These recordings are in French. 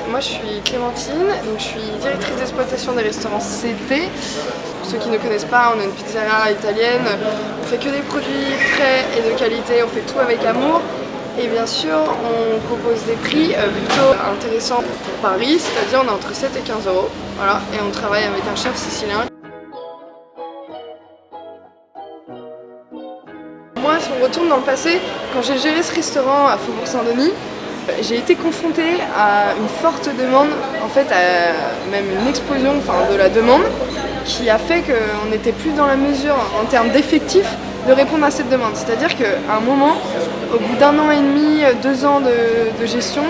Moi je suis Clémentine, donc je suis directrice d'exploitation des restaurants CT. Pour ceux qui ne connaissent pas, on est une pizzeria italienne, on fait que des produits frais et de qualité, on fait tout avec amour. Et bien sûr, on propose des prix plutôt intéressants pour Paris, c'est-à-dire on est entre 7 et 15 €. Voilà, et on travaille avec un chef sicilien. Moi, si on retourne dans le passé, quand j'ai géré ce restaurant à Faubourg Saint-Denis, j'ai été confrontée à une forte demande, en fait même une explosion de la demande, qui a fait qu'on n'était plus dans la mesure en termes d'effectifs de répondre à cette demande. C'est-à-dire qu'à un moment, au bout d'1 an et demi, 2 ans de gestion,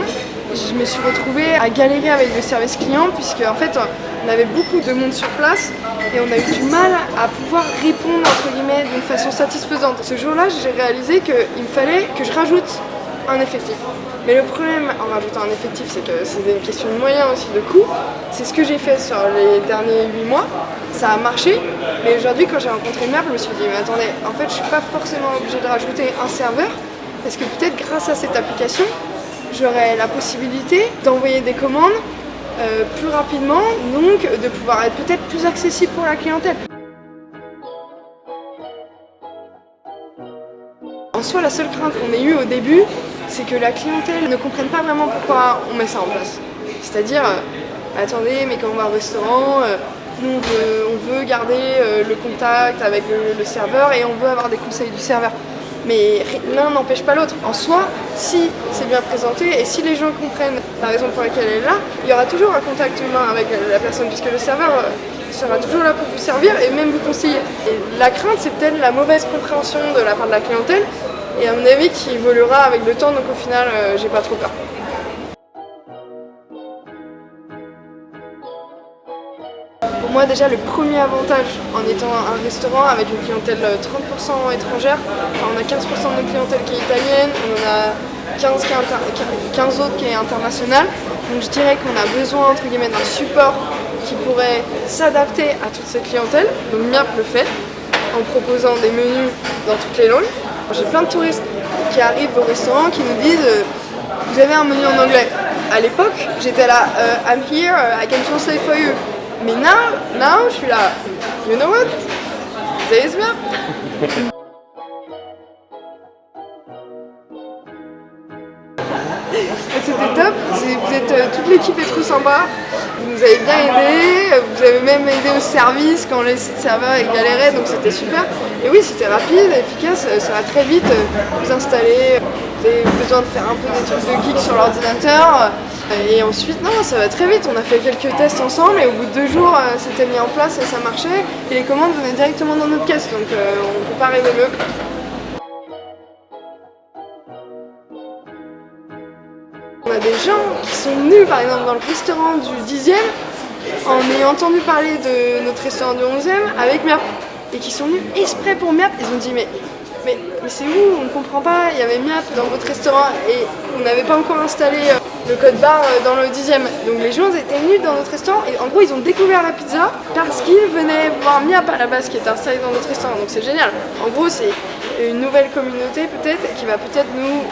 je me suis retrouvée à galérer avec le service client puisque en fait on avait beaucoup de monde sur place et on a eu du mal à pouvoir répondre entre guillemets d'une façon satisfaisante. Ce jour-là, j'ai réalisé qu'il fallait que je rajoute un effectif. Mais le problème en rajoutant un effectif, c'est que c'est une question de moyens aussi, de coûts. C'est ce que j'ai fait sur les derniers 8 mois. Ça a marché, mais aujourd'hui quand j'ai rencontré Merp, je me suis dit mais attendez, en fait je suis pas forcément obligée de rajouter un serveur, parce que peut-être grâce à cette application, j'aurai la possibilité d'envoyer des commandes plus rapidement, donc de pouvoir être peut-être plus accessible pour la clientèle. En soi, la seule crainte qu'on ait eue au début, c'est que la clientèle ne comprenne pas vraiment pourquoi on met ça en place. C'est-à-dire, attendez, mais quand on va au restaurant, nous on veut garder le contact avec le serveur et on veut avoir des conseils du serveur. Mais l'un n'empêche pas l'autre. En soi, si c'est bien présenté et si les gens comprennent la raison pour laquelle elle est là, il y aura toujours un contact humain avec la personne puisque le serveur sera toujours là pour vous servir et même vous conseiller. Et la crainte, c'est peut-être la mauvaise compréhension de la part de la clientèle et à mon avis qui évoluera avec le temps, donc au final, j'ai pas trop peur. Pour moi déjà le premier avantage en étant un restaurant avec une clientèle 30% étrangère, on a 15% de notre clientèle qui est italienne, on en a 15 autres qui est internationale, donc je dirais qu'on a besoin entre guillemets d'un support qui pourrait s'adapter à toute cette clientèle, donc Merp le fait en proposant des menus dans toutes les langues. J'ai plein de touristes qui arrivent au restaurant qui nous disent vous avez un menu en anglais. À l'époque j'étais là I'm here, I can translate for you. Mais now, je suis là, you know what? There is Merp. C'était top, vous êtes, toute l'équipe est trop sympa, vous nous avez bien aidés, vous avez même aidé au service quand les serveurs galéraient, donc c'était super. Et oui, c'était rapide, efficace, ça va très vite, vous installez, vous avez besoin de faire un peu des trucs de geek sur l'ordinateur. Et ensuite, non, ça va très vite, on a fait quelques tests ensemble et au bout de 2 jours, c'était mis en place et ça marchait. Et les commandes venaient directement dans notre caisse, donc on ne peut pas rêver mieux. On a des gens qui sont venus par exemple dans le restaurant du 10e en ayant entendu parler de notre restaurant du 11e avec Merp et qui sont venus exprès pour Merp. Ils ont dit mais c'est où? On ne comprend pas, il y avait Merp dans votre restaurant et on n'avait pas encore installé le code barre dans le 10e. Donc les gens étaient venus dans notre restaurant et en gros ils ont découvert la pizza parce qu'ils venaient voir Merp à la base qui est installé dans notre restaurant. Donc c'est génial. En gros c'est une nouvelle communauté peut-être qui va peut-être nous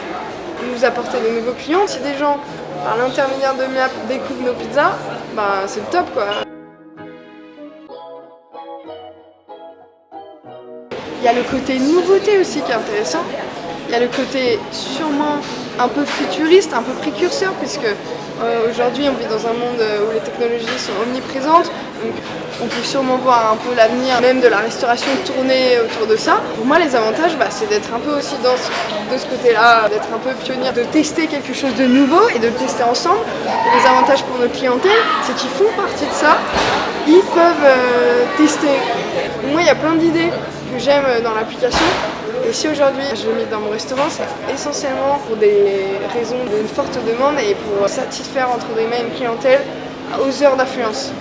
apporter de nouveaux clients. Si des gens, par l'intermédiaire de Merp, découvrent nos pizzas, bah c'est le top quoi. Il y a le côté nouveauté aussi qui est intéressant. Il y a le côté sûrement un peu futuriste, un peu précurseur, puisque aujourd'hui on vit dans un monde où les technologies sont omniprésentes. Donc on peut sûrement voir un peu l'avenir même de la restauration tourner autour de ça. Pour moi les avantages, c'est d'être un peu aussi de ce côté-là, d'être un peu pionnier, de tester quelque chose de nouveau et de le tester ensemble. Et les avantages pour notre clientèle, c'est qu'ils font partie de ça, ils peuvent tester. Donc moi il y a plein d'idées que j'aime dans l'application. Et si aujourd'hui je l'ai mis dans mon restaurant, c'est essentiellement pour des raisons d'une forte demande et pour satisfaire entre guillemets une clientèle aux heures d'affluence.